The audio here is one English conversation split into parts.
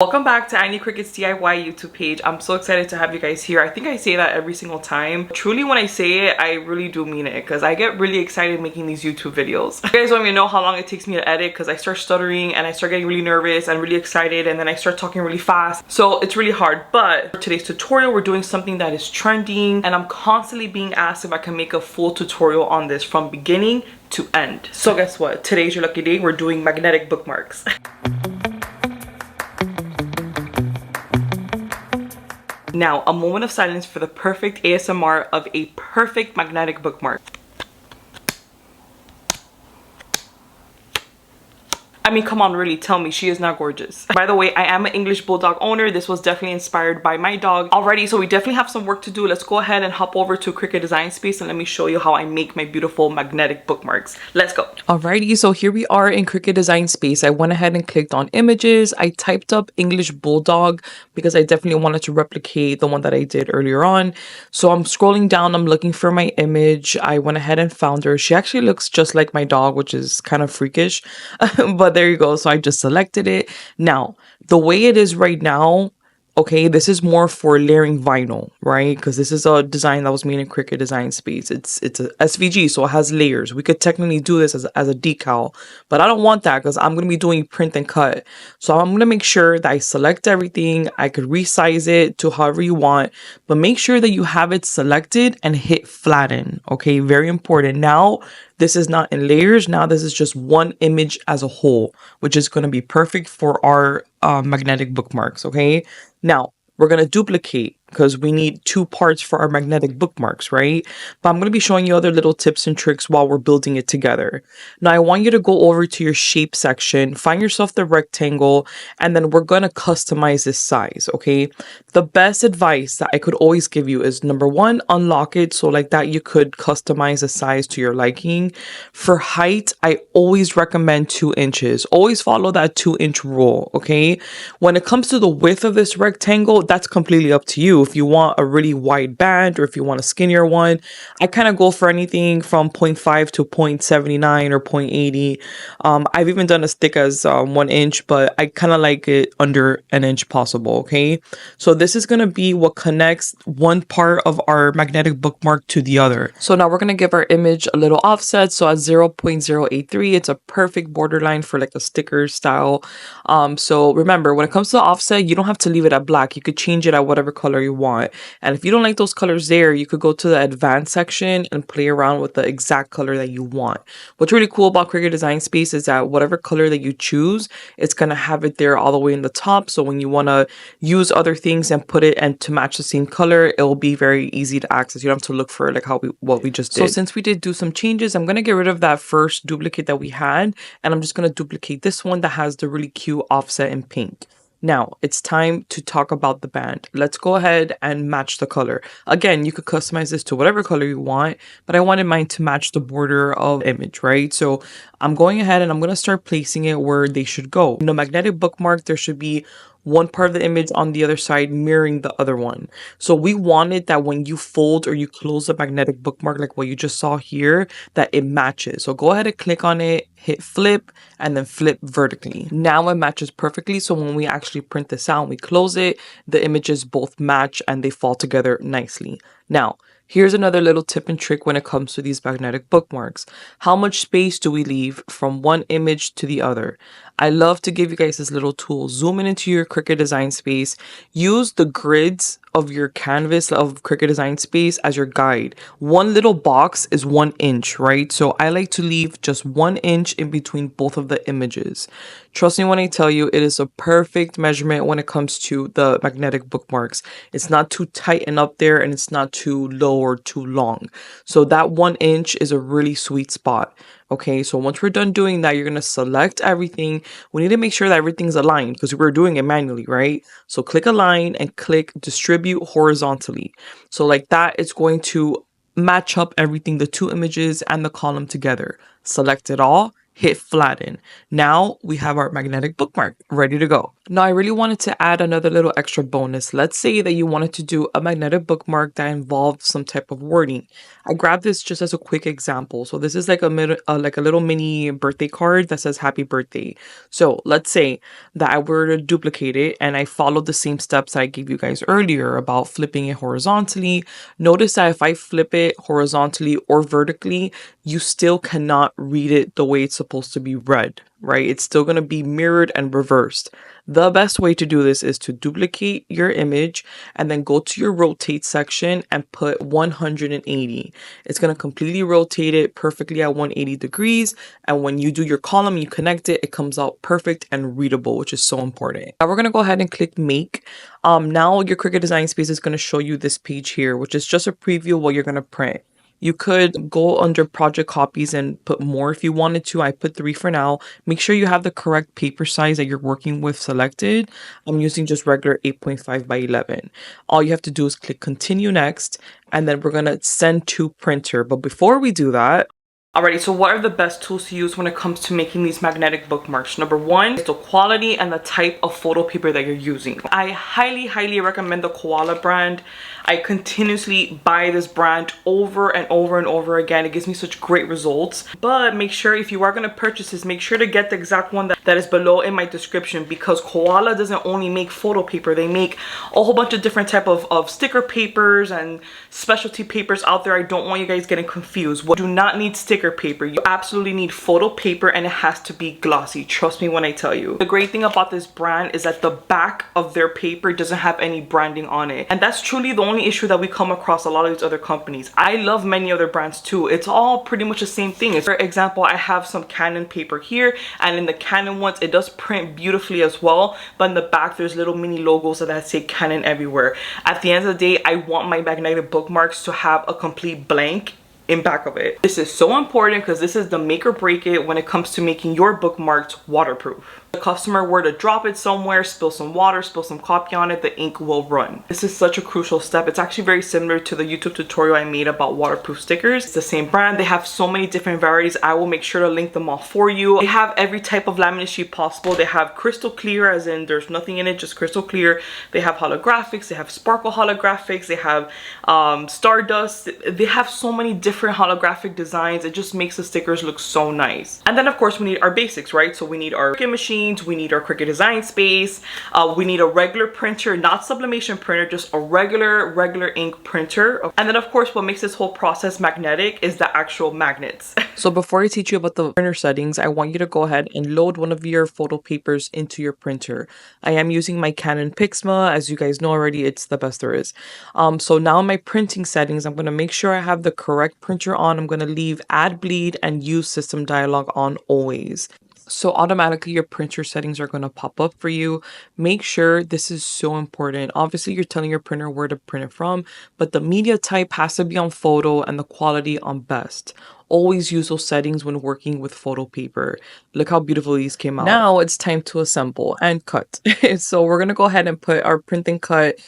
Welcome back to Annie Cricut's DIY YouTube page. I'm so excited to have you guys here. I think I say that every single time. Truly, when I say it, I really do mean it because I get really excited making these YouTube videos. You guys don't even know how long it takes me to edit because I start stuttering and I start getting really nervous and really excited, and then I start talking really fast. So it's really hard. But for today's tutorial, we're doing something that is trending, and I'm constantly being asked if I can make a full tutorial on this from beginning to end. So guess what? Today's your lucky day. We're doing magnetic bookmarks. Now, a moment of silence for the perfect ASMR of a perfect magnetic bookmark. I mean, come on, really, tell me she is not gorgeous. By the way, I am an English Bulldog owner. This was definitely inspired by my dog already, so we definitely have some work to do. Let's go ahead and hop over to Cricut Design Space and let me show you how I make my beautiful magnetic bookmarks. Let's go. Alrighty, so here we are in Cricut Design Space. I went ahead and clicked on images. I typed up English Bulldog because I definitely wanted to replicate the one that I did earlier on. So I'm scrolling down, I'm looking for my image. I went ahead and found her. She actually looks just like my dog, which is kind of freakish, but there you go. So I just selected it. Now, the way it is right now, okay, this is more for layering vinyl, right? Because this is a design that was made in Cricut Design Space. It's a SVG, so it has layers. We could technically do this as a decal, but I don't want that because I'm going to be doing print and cut. So I'm going to make sure that I select everything. I could resize it to however you want, but make sure that you have it selected and hit flatten, okay? Very important. Now, this is not in layers. Now this is just one image as a whole, which is going to be perfect for our magnetic bookmarks, okay? Now, we're going to duplicate because we need two parts for our magnetic bookmarks, right? But I'm going to be showing you other little tips and tricks while we're building it together. Now, I want you to go over to your shape section, find yourself the rectangle, and then we're going to customize this size, okay? The best advice that I could always give you is, number one, unlock it. So like that, you could customize the size to your liking. For height, I always recommend 2 inches. Always follow that 2-inch rule, okay? When it comes to the width of this rectangle, that's completely up to you. If you want a really wide band or if you want a skinnier one, I kind of go for anything from 0.5 to 0.79 or 0.80. I've even done as thick as 1 inch, but I kind of like it under an inch possible, okay? So this is going to be what connects one part of our magnetic bookmark to the other. So now we're going to give our image a little offset. So at 0.083, it's a perfect borderline for like a sticker style. So remember, when it comes to the offset, you don't have to leave it at black. You could change it at whatever color you want. And if you don't like those colors there, you could go to the advanced section and play around with the exact color that you want. What's really cool about Cricut Design Space is that whatever color that you choose, it's going to have it there all the way in the top. So when you want to use other things and put it and to match the same color, it will be very easy to access. You don't have to look for like what we just did. So since we did do some changes, I'm going to get rid of that first duplicate that we had, and I'm just going to duplicate this one that has the really cute offset in pink. Now, it's time to talk about the band. Let's go ahead and match the color. Again, you could customize this to whatever color you want, but I wanted mine to match the border of the image, right? So I'm going ahead and I'm going to start placing it where they should go. In the magnetic bookmark, there should be one part of the image on the other side mirroring the other one. So we wanted that when you fold or you close the magnetic bookmark, like what you just saw here, that it matches. So go ahead and click on it, hit flip, and then flip vertically. Now it matches perfectly. So when we actually print this out and we close it, the images both match and they fall together nicely. Now, here's another little tip and trick when it comes to these magnetic bookmarks. How much space do we leave from one image to the other? I love to give you guys this little tool. Zoom in into your Cricut Design Space. Use the grids of your canvas of Cricut Design Space as your guide. One little box is 1 inch, right? So I like to leave just 1 inch in between both of the images. Trust me when I tell you, it is a perfect measurement when it comes to the magnetic bookmarks. It's not too tight and up there, and it's not too low or too long. So that 1 inch is a really sweet spot. Okay, so once we're done doing that, you're going to select everything. We need to make sure that everything's aligned because we're doing it manually, right? So click align and click distribute horizontally. So like that, it's going to match up everything, the two images and the column together. Select it all, hit flatten. Now we have our magnetic bookmark ready to go. Now I really wanted to add another little extra bonus. Let's say that you wanted to do a magnetic bookmark that involved some type of wording. I grabbed this just as a quick example. So this is like a little mini birthday card that says happy birthday. So let's say that I were to duplicate it and I followed the same steps that I gave you guys earlier about flipping it horizontally. Notice that if I flip it horizontally or vertically, you still cannot read it the way it's supposed to be read, right? It's still going to be mirrored and reversed. The best way to do this is to duplicate your image and then go to your rotate section and put 180. It's going to completely rotate it perfectly at 180 degrees. And when you do your column, you connect it, it comes out perfect and readable, which is so important. Now we're going to go ahead and click make. Now your Cricut Design Space is going to show you this page here, which is just a preview of what you're going to print. You could go under project copies and put more if you wanted to. I put 3 for now. Make sure you have the correct paper size that you're working with selected. I'm using just regular 8.5 by 11. All you have to do is click continue next, and then we're going to send to printer. But before we do that, alrighty, so what are the best tools to use when it comes to making these magnetic bookmarks? Number one is the quality and the type of photo paper that you're using. I highly recommend the Koala brand. I continuously buy this brand over and over and over again. It gives me such great results. But make sure if you are going to purchase this, make sure to get the exact one that is below in my description, because Koala doesn't only make photo paper. They make a whole bunch of different type of sticker papers and specialty papers out there. I don't want you guys getting confused. You do not need sticker paper. You absolutely need photo paper, and it has to be glossy. Trust me when I tell you. The great thing about this brand is that the back of their paper doesn't have any branding on it, and that's truly the only issue that we come across a lot of these other companies. I love many other brands too. It's all pretty much the same thing. For example, I have some Canon paper here, and in the Canon ones it does print beautifully as well, but in the back there's little mini logos that say Canon everywhere. At the end of the day, I want my magnetic bookmarks to have a complete blank in back of it. This is so important because this is the make or break it when it comes to making your bookmarks waterproof. The customer were to drop it somewhere, spill some water, spill some copy on it, the ink will run. This is such a crucial step. It's actually very similar to the YouTube tutorial I made about waterproof stickers. It's the same brand. They have so many different varieties. I will make sure to link them all for you. They have every type of laminate sheet possible. They have crystal clear, as in there's nothing in it, just crystal clear. They have holographics, they have sparkle holographics, they have stardust. They have so many different holographic designs. It just makes the stickers look so nice. And then of course we need our basics, right? So we need our Cricut machines, we need our Cricut Design Space, we need a regular printer, not sublimation printer, just a regular ink printer. And then of course what makes this whole process magnetic is the actual magnets. So before I teach you about the printer settings, I want you to go ahead and load one of your photo papers into your printer. I am using my Canon Pixma. As you guys know already, it's the best there is. So now in my printing settings, I'm going to make sure I have the correct printer on. I'm going to leave add bleed and use system dialog on always. So automatically your printer settings are going to pop up for you. Make sure, this is so important. Obviously you're telling your printer where to print it from, but the media type has to be on photo and the quality on best. Always use those settings when working with photo paper. Look how beautiful these came out. Now it's time to assemble and cut. So we're going to go ahead and put our print and cut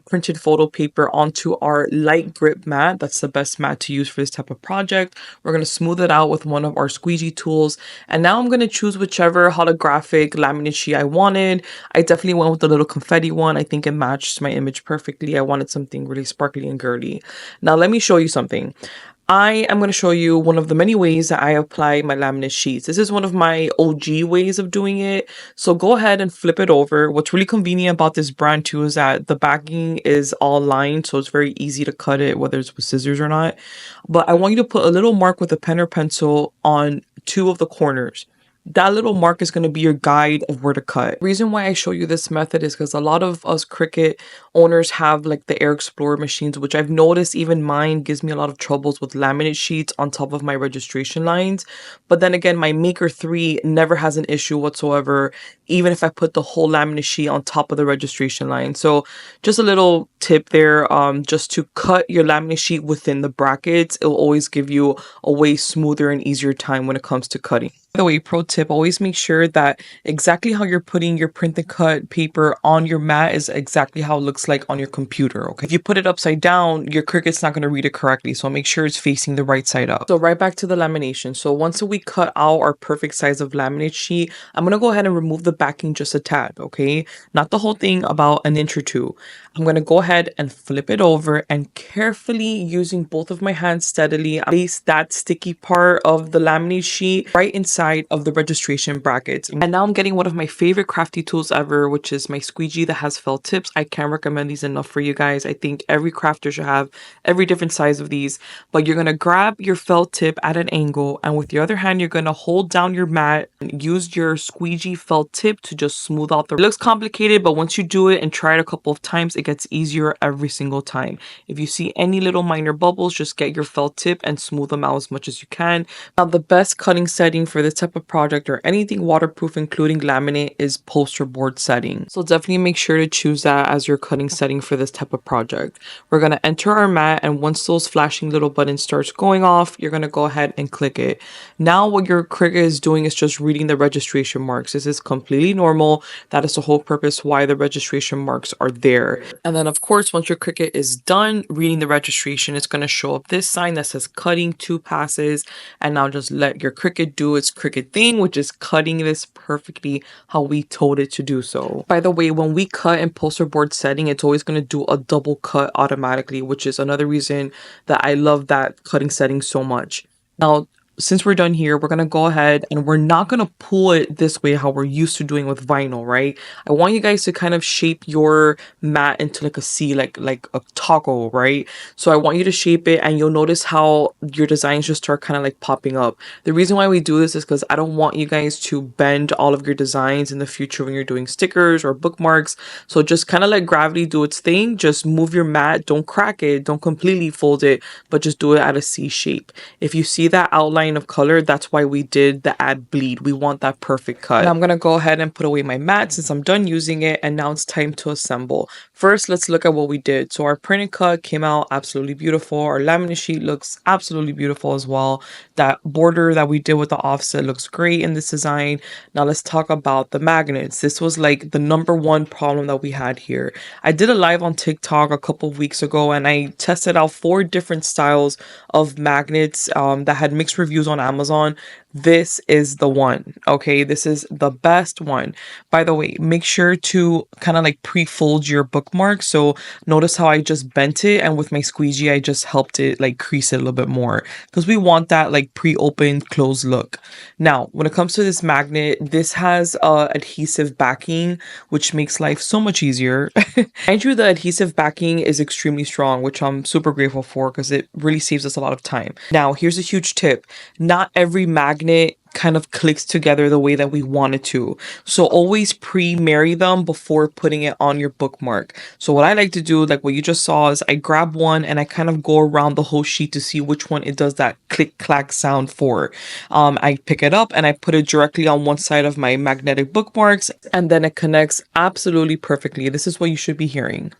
printed photo paper onto our light grip mat. That's the best mat to use for this type of project. We're going to smooth it out with one of our squeegee tools. And now I'm going to choose whichever holographic laminate sheet I wanted. I definitely went with the little confetti one. I think it matched my image perfectly. I wanted something really sparkly and girly. Now let me show you something. I am going to show you one of the many ways that I apply my laminate sheets. This is one of my OG ways of doing it. So go ahead and flip it over. What's really convenient about this brand too is that the backing is all lined, so it's very easy to cut it, whether it's with scissors or not. But I want you to put a little mark with a pen or pencil on 2 of the corners. That little mark is going to be your guide of where to cut. The reason why I show you this method is because a lot of us Cricut owners have like the Air Explorer machines, which I've noticed even mine gives me a lot of troubles with laminate sheets on top of my registration lines. But then again, my Maker 3 never has an issue whatsoever, even if I put the whole laminate sheet on top of the registration line. So just a little tip there, just to cut your laminate sheet within the brackets. It will always give you a way smoother and easier time when it comes to cutting. By the way, pro tip, always make sure that exactly how you're putting your print and cut paper on your mat is exactly how it looks like on your computer, okay? If you put it upside down, your Cricut's not going to read it correctly, so make sure it's facing the right side up. So right back to the lamination. So once we cut out our perfect size of laminate sheet, I'm going to go ahead and remove the backing just a tad, okay? Not the whole thing, about an inch or two. I'm going to go ahead and flip it over and carefully, using both of my hands steadily, place that sticky part of the laminate sheet right inside of the registration brackets. And now I'm getting one of my favorite crafty tools ever, which is my squeegee that has felt tips. I can't recommend these enough for you guys. I think every crafter should have every different size of these. But you're going to grab your felt tip at an angle, and with your other hand, you're going to hold down your mat and use your squeegee felt tip to just smooth out the... It looks complicated, but once you do it and try it a couple of times, it gets easier every single time. If you see any little minor bubbles, just get your felt tip and smooth them out as much as you can. Now, the best cutting setting for this type of project or anything waterproof, including laminate, is poster board setting. So definitely make sure to choose that as your cutting setting for this type of project. We're going to enter our mat, and once those flashing little buttons starts going off, you're going to go ahead and click it. Now what your Cricut is doing is just reading the registration marks. This is completely normal. That is the whole purpose why the registration marks are there. And then of course, once your Cricut is done reading the registration, it's going to show up this sign that says cutting 2 passes. And now just let your Cricut do its Cricut thing, which is cutting this perfectly how we told it to do so. By the way, when we cut in poster board setting, it's always going to do a double cut automatically, which is another reason that I love that cutting setting so much. Now, since we're done here, we're going to go ahead and we're not going to pull it this way how we're used to doing with vinyl, right? I want you guys to kind of shape your mat into like a C, like a taco, right? So I want you to shape it, and you'll notice how your designs just start kind of like popping up. The reason why we do this is because I don't want you guys to bend all of your designs in the future when you're doing stickers or bookmarks. So just kind of let gravity do its thing. Just move your mat. Don't crack it. Don't completely fold it, but just do it at a C shape. If you see that outline of color, that's why we did the add bleed. We want that perfect cut. Now I'm gonna go ahead and put away my mat since I'm done using it, and now it's time to assemble. First, let's look at what we did. So our print and cut came out absolutely beautiful. Our laminate sheet looks absolutely beautiful as well. That border that we did with the offset looks great in this design. Now let's talk about the magnets. This was like the #1 problem that we had here. I did a live on TikTok a couple of weeks ago, and I tested out 4 different styles of magnets that had mixed reviews on Amazon. This is the one, okay? This is the best one. By the way, make sure to kind of like pre-fold your bookmark. So notice how I just bent it, and with my squeegee, I just helped it like crease it a little bit more, because we want that like pre-opened closed look. Now, when it comes to this magnet, this has adhesive backing, which makes life so much easier. Mind you, the adhesive backing is extremely strong, which I'm super grateful for because it really saves us a lot of time. Now, here's a huge tip. Not every magnet kind of clicks together the way that we want it to. So always pre-marry them before putting it on your bookmark. So what I like to do, like what you just saw, is I grab one and I kind of go around the whole sheet to see which one it does that click clack sound for. I pick it up and I put it directly on one side of my magnetic bookmarks, and then it connects absolutely perfectly. This is what you should be hearing.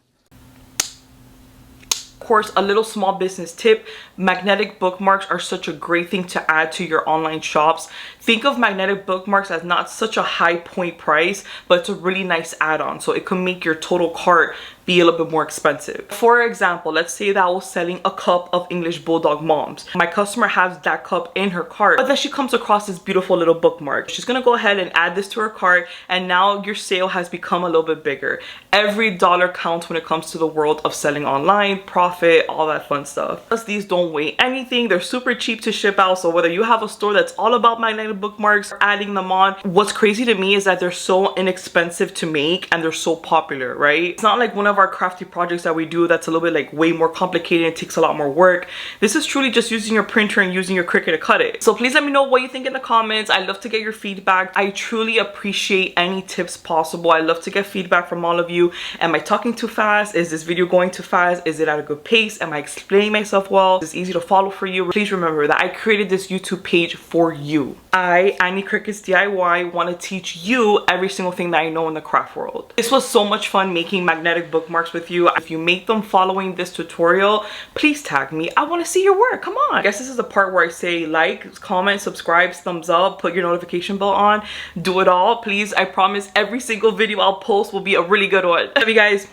Course, a little small business tip: magnetic bookmarks are such a great thing to add to your online shops. Think of magnetic bookmarks as not such a high point price, but it's a really nice add-on, so it can make your total cart be a little bit more expensive. For example, let's say that I was selling a cup of English Bulldog Moms. My customer has that cup in her cart, but then she comes across this beautiful little bookmark. She's gonna go ahead and add this to her cart, and now your sale has become a little bit bigger. Every dollar counts when it comes to the world of selling online, profit, all that fun stuff. Plus, these don't weigh anything. They're super cheap to ship out, so whether you have a store that's all about magnetic bookmarks or adding them on, what's crazy to me is that they're so inexpensive to make and they're so popular, right? It's not like one of our crafty projects that we do that's a little bit like way more complicated and takes a lot more work. This is truly just using your printer and using your Cricut to cut it. So please let me know what you think in the comments. I love to get your feedback. I truly appreciate any tips possible. I love to get feedback from all of you. Am I talking too fast? Is this video going too fast? Is it at a good pace? Am I explaining myself well? Is it easy to follow for you? Please remember that I created this YouTube page for you. I, Annie Cricket's DIY, want to teach you every single thing that I know in the craft world. This was so much fun making magnetic bookmarks bookmarks with you. If you make them following this tutorial, please tag me. I want to see your work. Come on. I guess this is the part where I say like, comment, subscribe, thumbs up, put your notification bell on, do it all, please. I promise every single video I'll post will be a really good one. Love you guys.